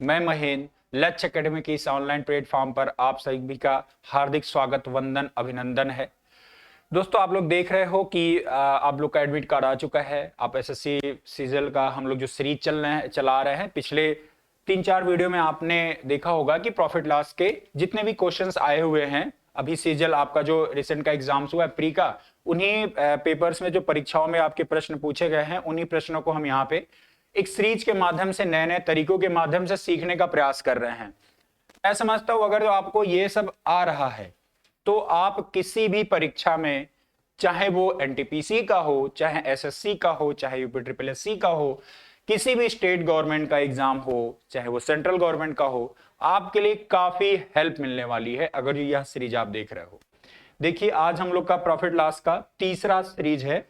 मैं महेंद्र लक्ष्य एकेडमी की इस ऑनलाइन प्लेटफॉर्म पर आप सभी का हार्दिक स्वागत, वंदन, अभिनंदन है। दोस्तों, आप लोग देख रहे हो कि आप लोग का एडमिट कार्ड आ चुका है। आप एसएससी सीजल का हम लोग जो सीरीज चला रहे हैं, पिछले 3-4 वीडियो में आपने देखा होगा कि प्रॉफिट लॉस के जितने भी क्वेश्चंस आए हुए हैं, अभी सीजल आपका जो रिसेंट का एग्जाम्स हुआ है प्री का, उन्हीं पेपर्स में जो परीक्षाओं में आपके प्रश्न पूछे गए हैं, उन्हीं प्रश्नों को हम यहाँ पे एक सीरीज के माध्यम से, नए नए तरीकों के माध्यम से सीखने का प्रयास कर रहे हैं। मैं समझता हूं अगर आपको ये सब आ रहा है तो आप किसी भी परीक्षा में, चाहे वो एनटीपीसी का हो, चाहे एसएससी का हो, चाहे यूपी ट्रिपल एससी का हो, किसी भी स्टेट गवर्नमेंट का एग्जाम हो, चाहे वो सेंट्रल गवर्नमेंट का हो, आपके लिए काफी हेल्प मिलने वाली है अगर यह सीरीज आप देख रहे हो। देखिए, आज हम लोग का प्रॉफिट लॉस का तीसरा सीरीज है।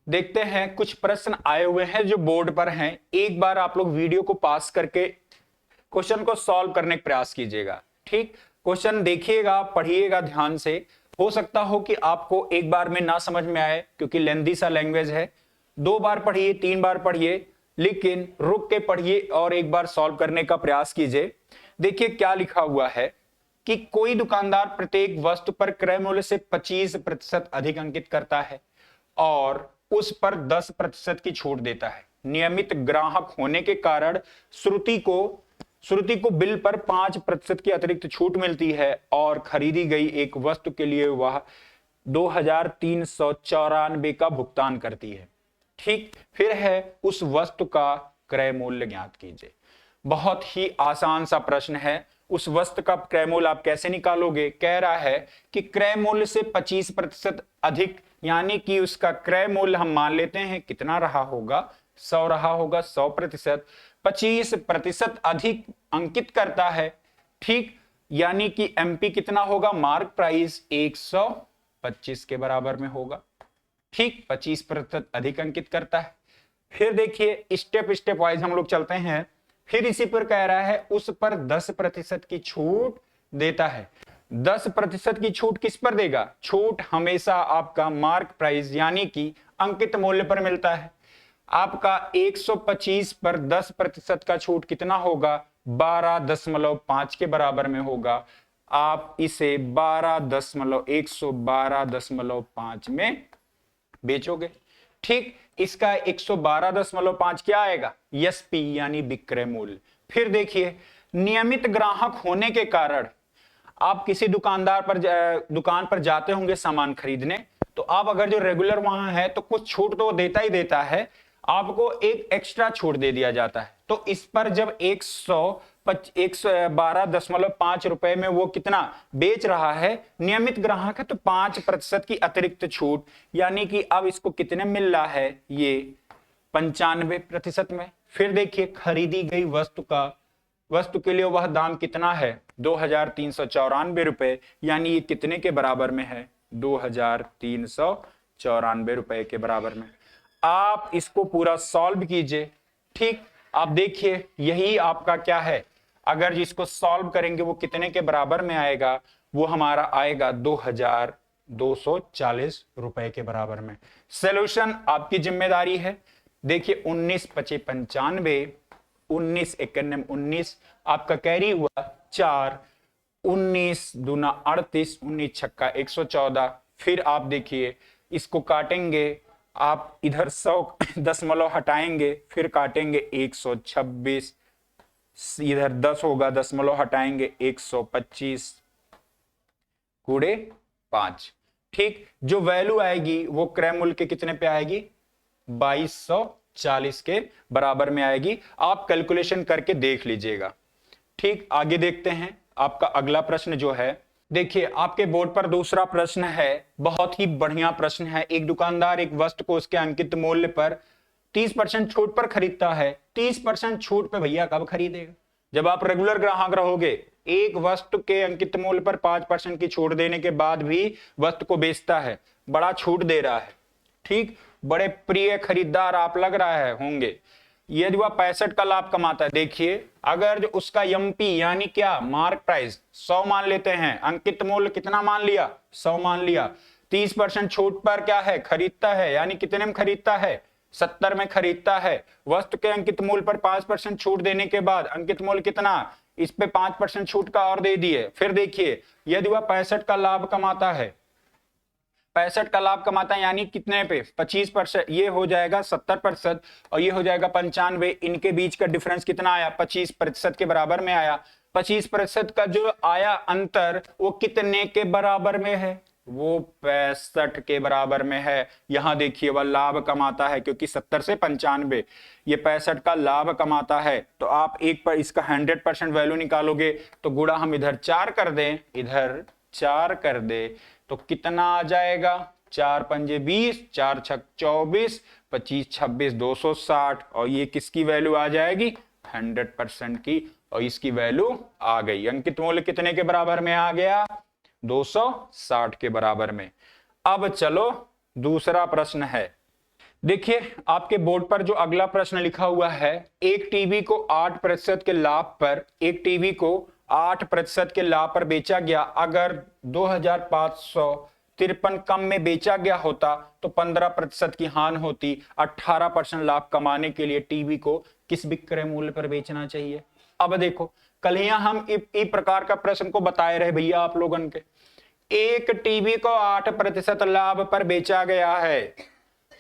देखते हैं, कुछ प्रश्न आए हुए हैं जो बोर्ड पर हैं। एक बार आप लोग वीडियो को पास करके क्वेश्चन को सॉल्व करने का प्रयास कीजिएगा। ठीक, क्वेश्चन देखिएगा, पढ़िएगा ध्यान से। हो सकता हो कि आपको एक बार में ना समझ में आए क्योंकि लेंदी सा लैंग्वेज है। 2 बार पढ़िए, 3 बार पढ़िए, लेकिन रुक के पढ़िए और एक बार सॉल्व करने का प्रयास कीजिए। देखिए क्या लिखा हुआ है कि कोई दुकानदार प्रत्येक वस्तु पर क्रय मूल्य से 25% अधिक अंकित करता है और उस पर 10% की छूट देता है। नियमित ग्राहक होने के कारण श्रुति को बिल पर 5% की अतिरिक्त छूट मिलती है और खरीदी गई एक वस्तु के लिए वह 2394 का भुगतान करती है। ठीक, फिर है उस वस्तु का क्रय मूल्य ज्ञात कीजिए। बहुत ही आसान सा प्रश्न है। उस वस्तु का क्रय मूल्य आप कैसे निकालोगे? कह रहा है कि क्रय मूल्य से 25% अधिक, यानी कि उसका क्रय मूल्य हम मान लेते हैं कितना रहा होगा, 100 रहा होगा। 100%, 25% अधिक अंकित करता है। ठीक, यानी कि एमपी कितना होगा? मार्क प्राइस 125 के बराबर में होगा। ठीक, 25% अधिक अंकित करता है। फिर देखिए, स्टेप स्टेप वाइज हम लोग चलते हैं। फिर इसी पर कह रहा है उस पर 10% की छूट देता है। 10% की छूट किस पर देगा? छूट हमेशा आपका मार्क प्राइस यानी कि अंकित मूल्य पर मिलता है। आपका 125 पर 10% का छूट कितना होगा? 12.5 के बराबर में होगा। आप इसे 112.5 में बेचोगे। ठीक, इसका 112.5 क्या आएगा? एसपी यानी विक्रय मूल्य। फिर देखिए, नियमित ग्राहक होने के कारण आप किसी दुकान पर जाते होंगे सामान खरीदने, तो आप अगर जो रेगुलर वहां है तो कुछ छूट तो देता ही देता है, आपको एक एक्स्ट्रा छूट दे दिया जाता है। तो इस पर जब 112.5 रुपए में वो कितना बेच रहा है, नियमित ग्राहक है, तो 5% की अतिरिक्त छूट, यानी कि अब इसको कितने मिल रहा है? ये 95% में। फिर देखिए, खरीदी गई वस्तु के लिए वह दाम कितना है? 2394 रुपए, यानी ये कितने के बराबर में है? 2394 रुपए के बराबर में। आप इसको पूरा सॉल्व कीजिए। ठीक, आप देखिए, यही आपका क्या है, अगर इसको सॉल्व करेंगे वो कितने के बराबर में आएगा? वो हमारा आएगा 2240 रुपए के बराबर में। सॉल्यूशन आपकी जिम्मेदारी है। देखिए, 19 पचे 95, 19 91 19, आपका कैरी हुआ 4, 19 दूना 38, 19 छक्का 114। फिर आप देखिए, इसको काटेंगे, आप इधर 100 दशमलव हटाएंगे, फिर काटेंगे 126, इधर 10 होगा, दशमलव हटाएंगे 125 गुणे 5। ठीक, जो वैल्यू आएगी वो क्रय मूल्य के कितने पे आएगी? 2240 के बराबर में आएगी। आप कैलकुलेशन करके देख लीजिएगा। ठीक, आगे देखते हैं। आपका अगला प्रश्न जो है, देखिए आपके बोर्ड पर दूसरा प्रश्न है, बहुत ही बढ़िया प्रश्न है। एक दुकानदार एक वस्तु को उसके अंकित मूल्य पर 30% छूट पर खरीदता है। 30% छूट पे भैया कब खरीदेगा? जब आप रेगुलर ग्राहक रहोगे। एक वस्तु के अंकित मूल्य पर 5% की छूट देने के बाद भी वस्तु को बेचता है, बड़ा छूट दे रहा है। ठीक, बड़े प्रिय खरीदार आप लग रहा है होंगे। यदि वह 65 का लाभ कमाता है, देखिए अगर जो उसका एमपी यानी क्या, मार्क प्राइस 100 मान लेते हैं, अंकित मूल्य कितना मान लिया? 100 मान लिया। 30% छूट पर क्या है? खरीदता है, यानी कितने में खरीदता है? 70 में खरीदता है, वस्तु के अंकित मूल्य पर 5% छूट देने के बाद अंकित मूल्य कितना, इस पे 5% छूट का और दे दिए। फिर देखिए यदि वह 65 का लाभ कमाता है, 65 का लाभ कमाता है यानी कितने पे 25%, ये हो जाएगा 70% और ये हो जाएगा 95, इनके बीच का डिफरेंस कितना आया 25% के बराबर में आया। 25% का जो आया अंतर वो कितने के बराबर में है, वो 65 के बराबर में है। यहां देखिए वह लाभ कमाता है क्योंकि 70 से 95, ये 65 का लाभ कमाता है। तो आप एक पर इसका 100% वैल्यू निकालोगे तो गुणा हम इधर 4 कर दें, इधर 4 कर दे तो कितना आ जाएगा, 4 पंजे 20, 4 छक 24, 25 26 260 और ये किसकी वैल्यू आ जाएगी 100% की, और इसकी वैल्यू आ गई। अंकित मूल्य कितने के बराबर में आ गया 260 के बराबर में। अब चलो दूसरा प्रश्न है। देखिए आपके बोर्ड पर जो अगला प्रश्न लिखा हुआ है, एक टीवी को 8% के लाभ पर, एक टीवी को 8% के लाभ पर बेचा गया, अगर 2553 कम में बेचा गया होता तो 15% की हानि होती। 18% लाभ कमाने के लिए टीवी को किस विक्रय मूल्य पर बेचना चाहिए। अब देखो कल ही हम इस प्रकार का प्रश्न को बताए रहे भैया आप लोगन के, एक टीवी को 8% लाभ पर बेचा गया है।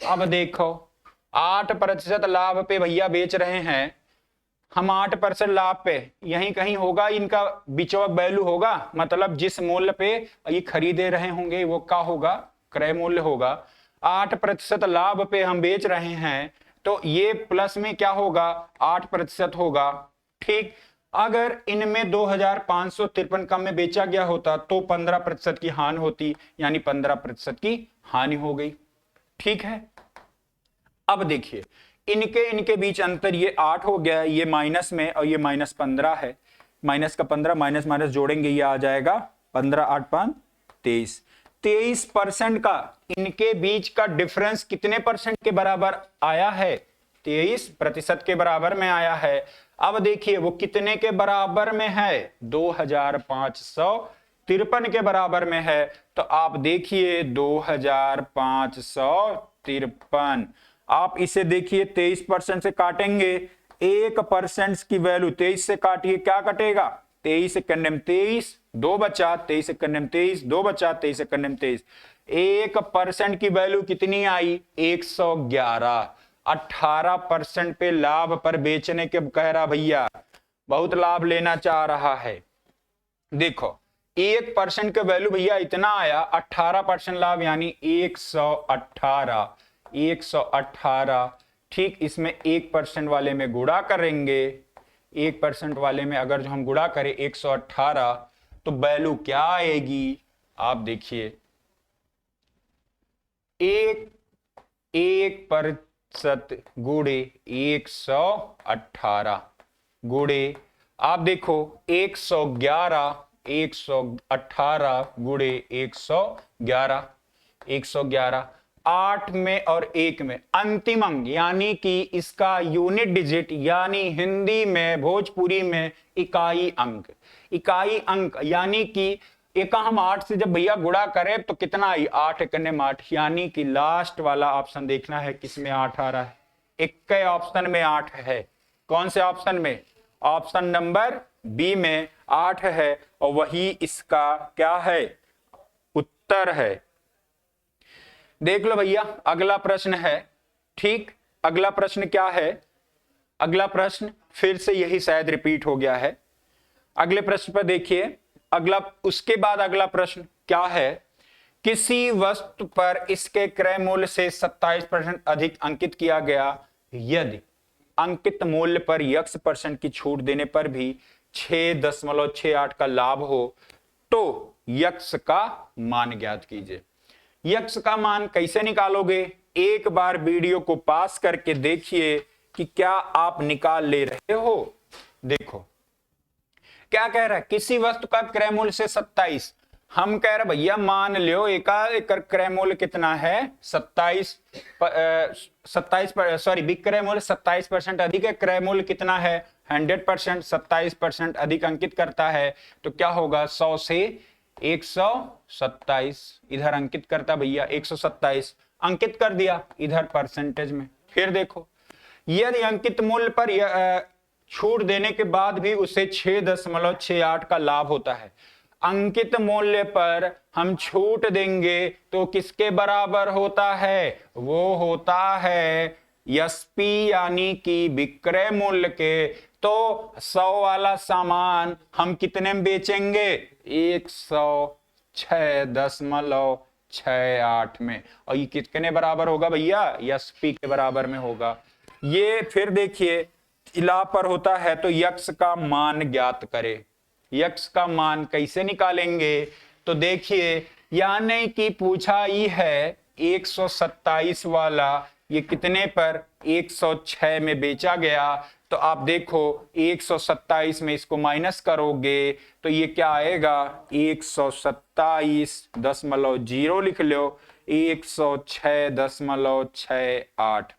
अब देखो 8% लाभ पे भैया बेच रहे हैं हम, 8% लाभ पे यहीं कहीं होगा इनका बिचवा वैल्यू होगा, मतलब जिस मूल्य पे ये खरीदे रहे होंगे वो क्या होगा, क्रय मूल्य होगा। 8% लाभ पे हम बेच रहे हैं तो ये प्लस में क्या होगा 8% होगा। ठीक, अगर इनमें 2553 कम में बेचा गया होता तो 15% की हानि होती, यानी 15% की हानि हो गई। ठीक है, अब देखिए इनके बीच अंतर ये 8 हो गया, ये माइनस में और ये -15 है, माइनस का 15 माइनस माइनस जोड़ेंगे ये आ जाएगा 15 8 5 23। 23% का इनके बीच का डिफरेंस कितने परसेंट के बराबर आया है, 23% के बराबर में आया है। अब देखिए वो कितने के बराबर में है, 2553 के बराबर में है। तो आप देखिए 2553, आप इसे देखिए 23% से काटेंगे, 1% की वैल्यू 23 से काटिए, क्या कटेगा 23 कंडेम 23, 2 बचा, 23 कंडेम 23, 2 बचा, 23 कंडेम 23, 1% की वैल्यू कितनी आई 111। 18% पे लाभ पर बेचने के कह रहा भैया, बहुत लाभ लेना चाह रहा है। देखो 1% का वैल्यू भैया इतना आया, 18% लाभ यानी 118। ठीक, इसमें 1% वाले में गुणा करेंगे, 1% वाले में अगर जो हम गुणा करें 118 तो वैल्यू क्या आएगी, आप देखिए 1% गुणे 118 गुणे, आप देखो 118 गुणे 111, 8 में और 1 में अंतिम अंक, यानी कि इसका यूनिट डिजिट, यानी हिंदी में भोजपुरी में इकाई अंक, इकाई अंक, यानी कि एक हम 8 से जब भैया गुणा करें तो कितना आई 8 एकने 8, यानी कि लास्ट वाला ऑप्शन देखना है किसमें 8 आ रहा है, एक ऑप्शन में 8 है। कौन से ऑप्शन में, ऑप्शन नंबर बी में 8 है और वही इसका क्या है उत्तर है। देख लो भैया अगला प्रश्न है। ठीक, अगला प्रश्न क्या है, अगला प्रश्न फिर से यही शायद रिपीट हो गया है। अगले प्रश्न पर देखिए, अगला उसके बाद अगला प्रश्न क्या है, किसी वस्तु पर इसके क्रय मूल्य से 27% अधिक अंकित किया गया, यदि अंकित मूल्य पर x% की छूट देने पर भी 6.68 का लाभ हो तो x का मान ज्ञात कीजिए। x का मान कैसे निकालोगे, एक बार वीडियो को पास करके देखिए कि क्या आप निकाल ले रहे हो। देखो क्या कह रहा है, किसी वस्तु का क्रय मूल्य से 27, हम कह रहे भैया मान लो एक क्रय मूल्य कितना है 27 सॉरी विक्रय मूल्य 27% अधिक है, क्रय मूल्य कितना है 100%, 27% अधिक अंकित करता है तो क्या होगा 100 से 127, इधर अंकित करता भैया 127 अंकित कर दिया इधर परसेंटेज में। फिर देखो, यदि अंकित मूल्य पर छूट देने के बाद भी उसे 6.68 का लाभ होता है। अंकित मूल्य पर हम छूट देंगे तो किसके बराबर होता है? वो होता है एसपी यानी कि विक्रय मूल्य के। तो 100 वाला सामान हम कितने में बेचेंगे? 106.68 में। और ये कितने बराबर होगा भैया? एसपी के बराबर में होगा। ये फिर देखिए लाभ पर होता है तो यक्ष का मान ज्ञात करें। यक्ष का मान कैसे निकालेंगे? तो देखिए यानी कि पूछा ही है 127 वाला ये कितने पर? 106 में बेचा गया। तो आप देखो 127 में इसको माइनस करोगे तो ये क्या आएगा? 127.0 लिख लो, 106.68।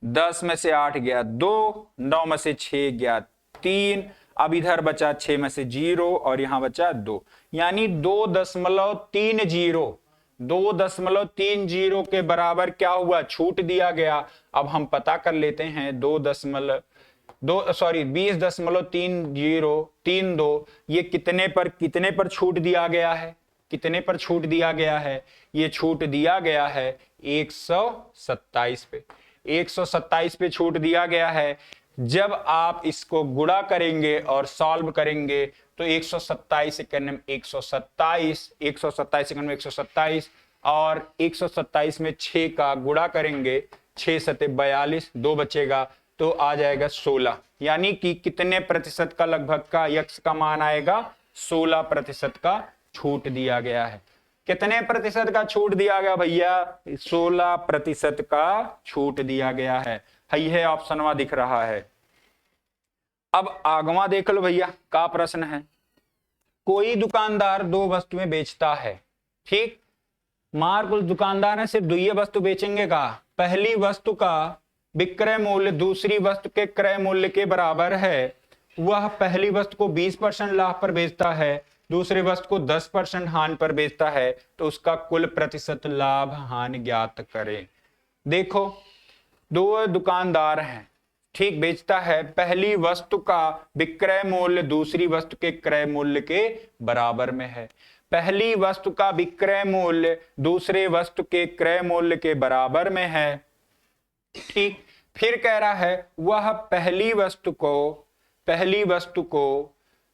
10 में से 8 गया 2, 9 में से 6 गया 3, अब इधर बचा 6 में से 0 और यहां बचा 2, यानी 2.30 के बराबर क्या हुआ? छूट दिया गया। अब हम पता कर लेते हैं 20.3032 ये कितने पर छूट दिया गया है? कितने पर छूट दिया गया है? ये छूट दिया गया है 127 पे। 127 पे छूट दिया गया है। जब आप इसको गुणा करेंगे और सॉल्व करेंगे तो 127 इक्यानवे 127, 127 इक्यानवे 127 और 127 में 6 का गुणा करेंगे, 6 सते 42, 2 बचेगा तो आ जाएगा 16। यानी कि कितने प्रतिशत का लगभग का यक्ष का मान आएगा? 16% का छूट दिया गया है। कितने प्रतिशत का छूट दिया गया भैया? 16% का छूट दिया गया है। है ऑप्शनवा दिख रहा है। अब आगवा देख लो भैया, का प्रश्न है। कोई दुकानदार 2 वस्तुएं बेचता है, ठीक। मार कुल दुकानदार है सिर्फ 2 वस्तु बेचेंगे का? पहली वस्तु का विक्रय मूल्य दूसरी वस्तु के क्रय मूल्य के बराबर है। वह पहली वस्तु को 20% लाभ पर बेचता है, दूसरी वस्तु को 10% हानि पर बेचता है, तो उसका कुल प्रतिशत लाभ हानि ज्ञात करें। देखो 2 दुकानदार हैं, ठीक, बेचता है। पहली वस्तु का विक्रय मूल्य दूसरी वस्तु के क्रय मूल्य के बराबर में है। पहली वस्तु का विक्रय मूल्य दूसरे वस्तु के क्रय मूल्य के बराबर में है, ठीक। फिर कह रहा है वह पहली वस्तु को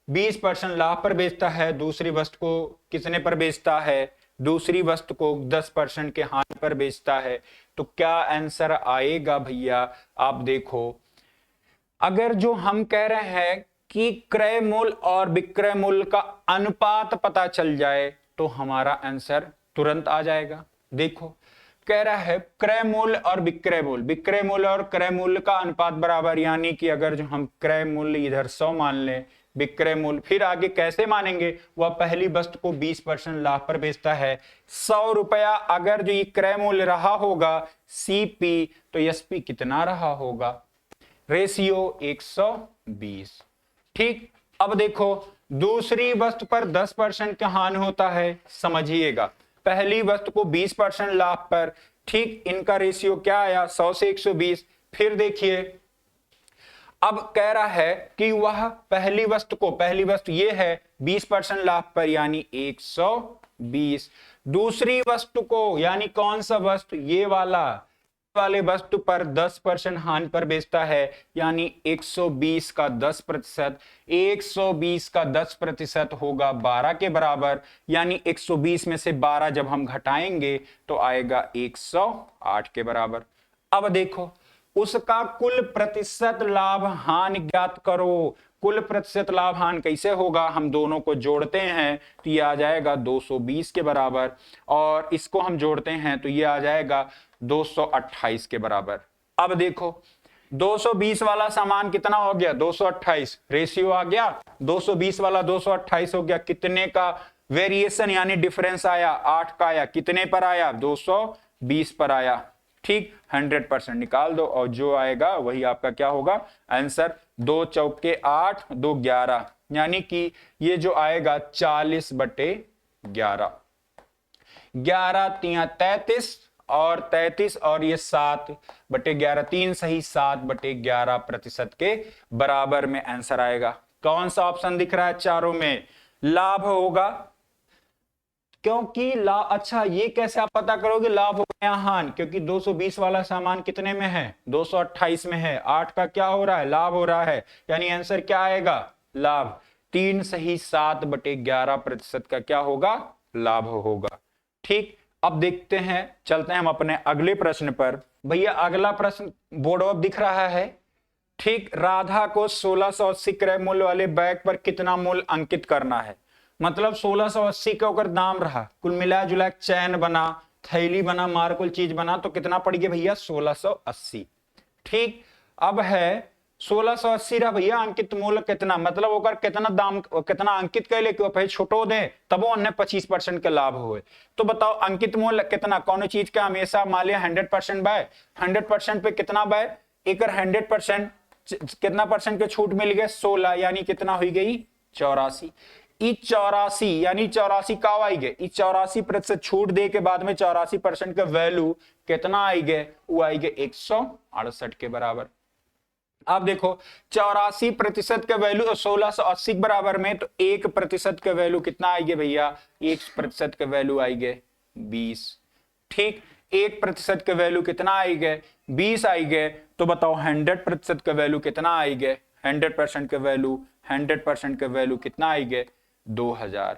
20% लाभ पर बेचता है, दूसरी वस्तु को कितने पर बेचता है? दूसरी वस्तु को 10% के हानि पर बेचता है। तो क्या आंसर आएगा भैया? आप देखो, अगर जो हम कह रहे हैं कि क्रय मूल्य और विक्रय मूल्य का अनुपात पता चल जाए तो हमारा आंसर तुरंत आ जाएगा। देखो कह रहा है क्रय मूल्य और विक्रय मूल्य और क्रय मूल्य का अनुपात बराबर, यानी कि अगर जो हम क्रय मूल्य इधर 100 मान लें, विक्रय मूल्य फिर आगे कैसे मानेंगे? वह पहली वस्तु को 20% लाभ पर बेचता है। 100 रुपया अगर जो ये क्रय मूल्य रहा होगा सीपी, तो एसपी कितना रहा होगा? रेशियो 120, ठीक। अब देखो दूसरी वस्तु पर 10% का हानि होता है, समझिएगा। पहली वस्तु को 20% लाभ पर, ठीक, इनका रेशियो क्या आया? 100 से 120। फिर देखिए अब कह रहा है कि वह पहली वस्तु ये है 20% लाभ पर, यानी 120। दूसरी वस्तु को यानी कौन सा वस्तु? ये वाले वस्तु पर 10% हानि पर बेचता है, यानी 120 का 10%। 120 का 10% होगा 12 के बराबर, यानी 120 में से 12 जब हम घटाएंगे तो आएगा 108 के बराबर। अब देखो उसका कुल प्रतिशत लाभ हानि ज्ञात करो। कुल प्रतिशत लाभ हानि कैसे होगा? हम दोनों को जोड़ते हैं तो ये आ जाएगा 220 के बराबर, और इसको हम जोड़ते हैं तो ये आ जाएगा 228 के बराबर। अब देखो 220 वाला सामान कितना हो गया? 228, रेशियो आ गया 220 वाला 228 हो गया। कितने का वेरिएशन यानी डिफरेंस आया? 8 का आया। कितने पर आया? 220 पर आया, ठीक। 100% निकाल दो और जो आएगा वही आपका क्या होगा? आंसर। 2 चौके 8, 2 11, यानी कि ये जो आएगा 40/11। 11 तिया 33 और 33 और ये 7/11, 3 सही 7/11% के बराबर में आंसर आएगा। कौन सा ऑप्शन दिख रहा है चारों में? लाभ होगा, क्योंकि अच्छा ये कैसे आप पता करोगे लाभ हो गया हानि? क्योंकि 220 वाला सामान कितने में है? 228 में है। 8 का क्या हो रहा है? लाभ हो रहा है, यानी आंसर क्या आएगा? लाभ। 3 सही 7/11% का क्या होगा? लाभ होगा। ठीक, अब देखते हैं, चलते हैं हम अपने अगले प्रश्न पर। भैया अगला प्रश्न बोर्ड ऑफ दिख रहा है। ठीक, राधा को 1680 क्रय मूल्य वाले बैग पर कितना मूल्य अंकित करना है? मतलब 1680 का अगर दाम रहा, कुल मिला जुला चैन बना, थैली बना, मार्कुल चीज बना, तो कितना पड़ गया भैया? 1680। ठीक, अब है 1680 रहा भैया, अंकित मूल्य कितना, मतलब ओकर कितना दाम, कितना अंकित कर ले कि छोटो दे तब वो 25% के लाभ हुए। तो बताओ अंकित मूल्य कितना, कौन चीज का? हमेशा मान लिया 100% बाय 100% पे कितना बाय एक 100% कितना परसेंट के छूट मिल गए? 16, यानी कितना हुई गई? 84। 84 यानी 84 का आई गए? 84% छूट दे के बाद में 84% का वैल्यू कितना आई गए? वो आई गए 168 के बराबर। अब देखो 84% का वैल्यू 1680 के बराबर में, तो 1% का वैल्यू कितना आई गए भैया? 1% का वैल्यू आई गए 20। ठीक, 1% का वैल्यू कितना आई गए? 20 आई गए। तो बताओ 100% का वैल्यू कितना आई गए? 100% का वैल्यू 100% का वैल्यू कितना आई गए? 2000।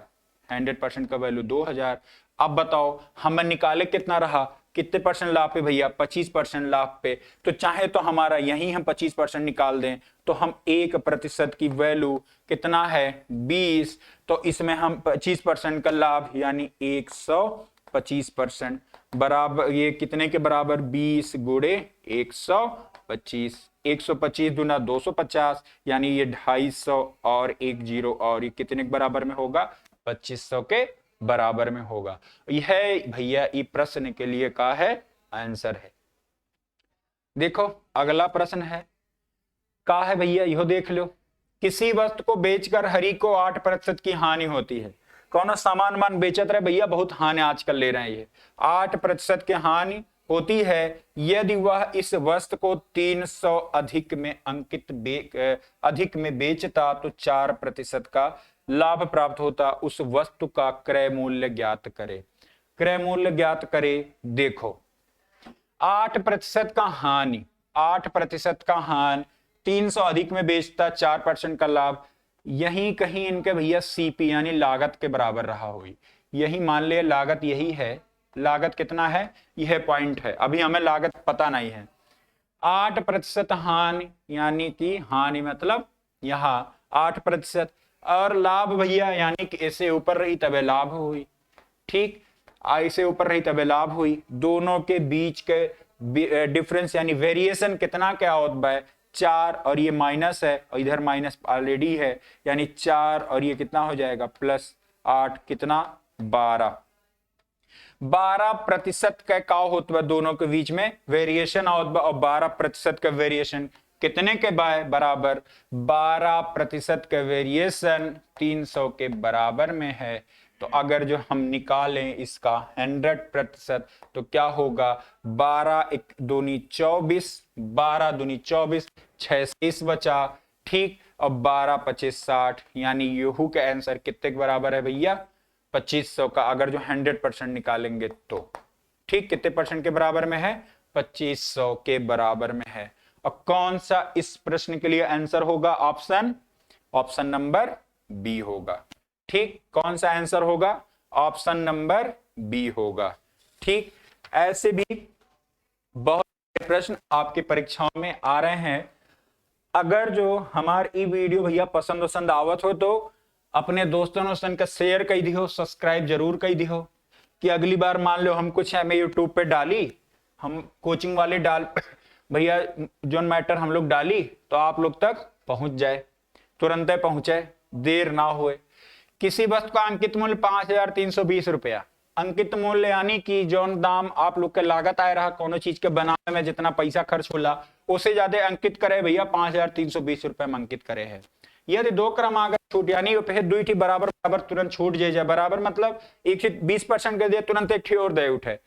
100% का वैल्यू 2000। अब बताओ हमें निकाले कितना रहा, कितने परसेंट लाभ पे भैया? 25% लाभ पे। तो चाहे तो हमारा यही हम 25% निकाल दें, तो हम 1% की वैल्यू कितना है? 20। तो इसमें हम 25% का लाभ यानी 125% बराबर, ये कितने के बराबर? 20 गुणे 125। 125 दुना 250, यानी ये 250 और 10 और ये कितने के बराबर में होगा? 2500 के बराबर में होगा। यह भैया ये प्रश्न के लिए का है? आंसर है। देखो अगला प्रश्न है, का है भैया? यह देख लो। किसी वस्तु को बेचकर हरि को 8% की हानि होती है। कौन सामान मान बेचत रहे भैया, बहुत हानि आजकल ले रहे हैं, ये 8% की हानि होती है यदि वह इस वस्तु को 300 अधिक में बेचता तो 4% का लाभ प्राप्त होता। उस वस्तु का क्रय मूल्य ज्ञात करे। क्रय मूल्य ज्ञात करे। देखो 8% का हानि, 8% का हानि, 300 अधिक में बेचता, 4% का लाभ, यही कहीं इनके भैया सीपी यानी लागत के बराबर रहा हुई। यही मान ले लागत यही है। लागत कितना है? यह पॉइंट है। अभी हमें लागत पता नहीं है। 8% हानि यानी कि हानि मतलब यहां 8%, और लाभ भैया यानी कि ऐसे ऊपर रही तबे लाभ हुई। ठीक, ऐसे ऊपर रही तबे लाभ हुई। दोनों के बीच के डिफरेंस यानी वेरिएशन कितना क्या होता है? 4, और ये माइनस है और इधर माइनस ऑलरेडी है, यानी 4 और ये कितना हो जाएगा? +8 कितना? 12। 12% का होता है दोनों के बीच में वेरिएशन, और 12% का वेरिएशन कितने के बराबर? 12% का वेरिएशन 300 के बराबर में है। तो अगर जो हम निकालें इसका 100% तो क्या होगा? 12 1 दूनी 24, 12 दूनी 24, 6 बचा। ठीक, अब 12 25 60, यानी यहू का आंसर कितने के बराबर है भैया? 2500 का, अगर जो 100% निकालेंगे तो। ठीक, कितने परसेंट के बराबर में है? 2500 के बराबर में है। और कौन सा इस प्रश्न के लिए आंसर होगा? ऑप्शन नंबर बी होगा। ठीक, कौन सा आंसर होगा? ऑप्शन नंबर बी होगा। ठीक, ऐसे भी बहुत सारे प्रश्न आपकी परीक्षाओं में आ रहे हैं। अगर जो हमारी वीडियो भैया पसंद आवत हो तो अपने दोस्तों का शेयर कर दियो, सब्सक्राइब जरूर कर दियो, कि अगली बार मान लो हम कुछ हमें यूट्यूब पे डाली, हम कोचिंग वाले डाल भैया जो मैटर हम लोग डाली, तो आप लोग तक पहुंच जाए, तुरंत पहुंचे, देर ना हुए। किसी वस्तु का अंकित मूल्य 5320 रुपया। अंकित मूल्य यानी कि जो दाम आप लोग के लागत आए रहा कोनो चीज के बनाने में, जितना पैसा खर्च होला उससे ज्यादा अंकित करे भैया 5320 रुपए में अंकित करे है। यदि 2 क्रम आगे छूट यानी दुई बराबर तुरंत छूट जाए, बराबर मतलब 120% के दिए तुरंत एक और दे उठे,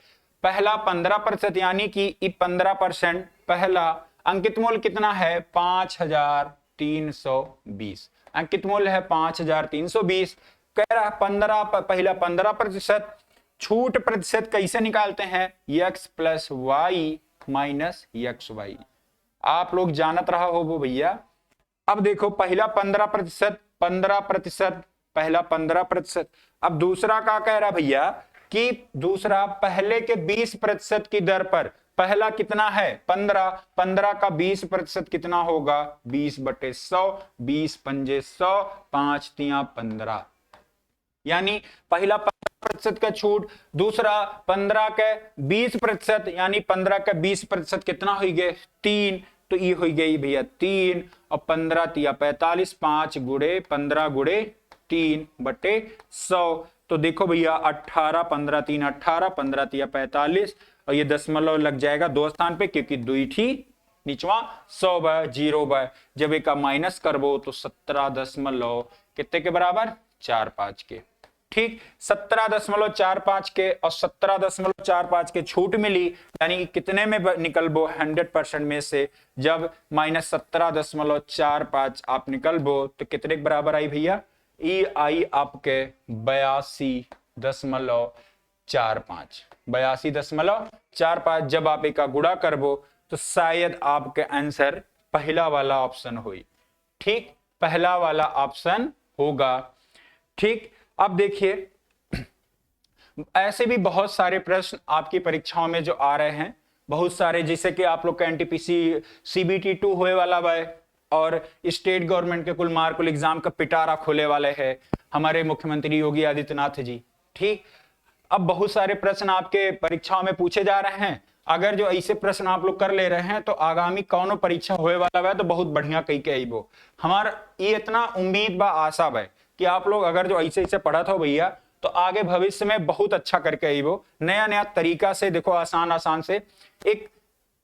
पहला 15% यानी कि 15%, पहला अंकित मूल्य कितना है 5320, अंकित मूल्य है 5320। कह रहा 15, पहला 15%, छूट प्रतिशत कैसे निकालते हैं, x plus Y minus X Y. आप लोग जानत रहा हो वो भैया। अब देखो पहला 15%, 15%, पहला 15%। अब दूसरा का कह रहा भैया कि दूसरा पहले के 20% की दर पर, पहला कितना है 15, 15 का 20% कितना होगा 20/100, 20 पंजे 100, 5 तिया 15, यानी पहला 15% का छूट, दूसरा 15 के 20% यानी 15 का 20% कितना हो गए 3, तो ये हो गई भैया 3 और 15 तिया 45, 5 गुड़े 15 गुड़े 3/100। तो देखो भैया 18, 15 3 18, 15 तिया 45 और ये दशमलव लग जाएगा 2 स्थान पे क्योंकि 2 थी निचवा 100/0 जब एक का माइनस करबो तो 17 दशमलव कितने के बराबर 45 के। ठीक 17.45 के और 17.45 के छूट मिली, यानी कि कितने में निकलबो 100% में से जब -17.45 आप निकलबो तो कितने के बराबर आई भैया, ई आई आपके 82.45, 82.45। जब आप एक का गुणा करबो तो शायद आपके आंसर पहला वाला ऑप्शन हुई। ठीक पहला वाला ऑप्शन होगा। ठीक अब देखिए ऐसे भी बहुत सारे प्रश्न आपकी परीक्षाओं में जो आ रहे हैं, बहुत सारे, जैसे कि आप लोग का एनटीपीसी सीबीटी 2 होए वाला है और स्टेट गवर्नमेंट के कुल मार्कुल एग्जाम का पिटारा खोले वाले हैं हमारे मुख्यमंत्री योगी आदित्यनाथ जी। ठीक अब बहुत सारे प्रश्न आपके परीक्षाओं में पूछे जा रहे हैं। अगर जो ऐसे प्रश्न आप लोग कर ले रहे हैं तो आगामी कौनो परीक्षा होए वाला है तो बहुत बढ़िया कही के आईबो। हमारा ये इतना उम्मीद बा आशा है कि आप लोग अगर जो ऐसे ऐसे पढ़ा था भैया तो आगे भविष्य में बहुत अच्छा करके आईबो। नया नया तरीका से देखो, आसान आसान से, एक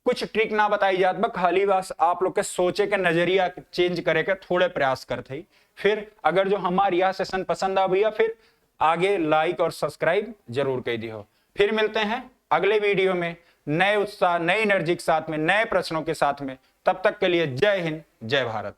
कुछ ट्रिक ना बताई जात बा, खाली बस आप लोग के सोचे के नजरिया चेंज करे के थोड़े प्रयास करते। फिर अगर जो हमारी यह सेशन पसंद आ भैया फिर आगे लाइक और सब्सक्राइब जरूर कर दियो। फिर मिलते हैं अगले वीडियो में नए उत्साह, नई एनर्जी के साथ में, नए प्रश्नों के साथ में। तब तक के लिए जय हिंद, जय भारत।